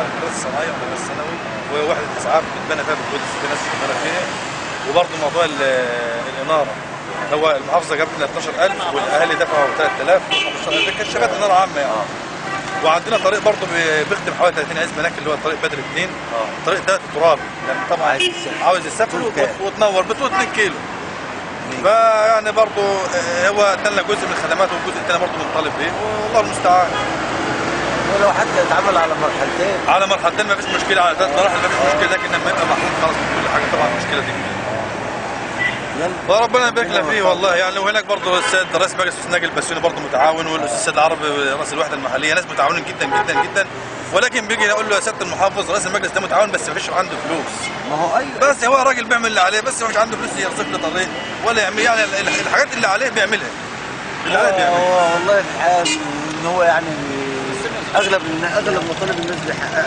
المدرسه الصناعيه والمدرسه الثانوي ووحده اسعاف بتبنى فيها بالكود في ناس شغاله فيها. وبرضه موضوع الاناره، هو المحافظه جابت لنا 12000 والاهالي دفعوا 3000 و15000 كشافات اناره عامه يعني. وعندنا طريق برضه بيخدم حوالي 30 عزبه هناك اللي هو طريق بدر 2. الطريق ده ترابي لان طبعا عاوز يسافر وتنور بطول 2 كيلو. فيعني برضه هو ادالنا جزء من الخدمات والجزء الثاني برضه بنطالب بيه والله المستعان. ولو حتى اتعمل على مرحلتين، على مرحلتين ما فيش مشكله، على 3 مراحل ما فيش مشكله، لكن لما يبقى محطوط خلاص كل حاجه طبعا المشكله دي. فربنا يبارك لنا فيه والله يعني. وهناك برضه السيد رئيس مجلس ناجي البسيوني برضه متعاون، والاستاذ السيد العربي رئيس الوحده المحليه، ناس متعاونين جدا جدا جدا. ولكن بيجي نقول له يا سياده المحافظ رئيس المجلس ده متعاون بس ما فيش عنده فلوس. ما هو ايوه، بس هو راجل بيعمل اللي عليه بس مش عنده فلوس يرصف له طريق ولا يعمل يعني الحاجات اللي عليه بيعملها. هو والله في الحال ان هو يعني اغلب مطالب الناس بيحققها.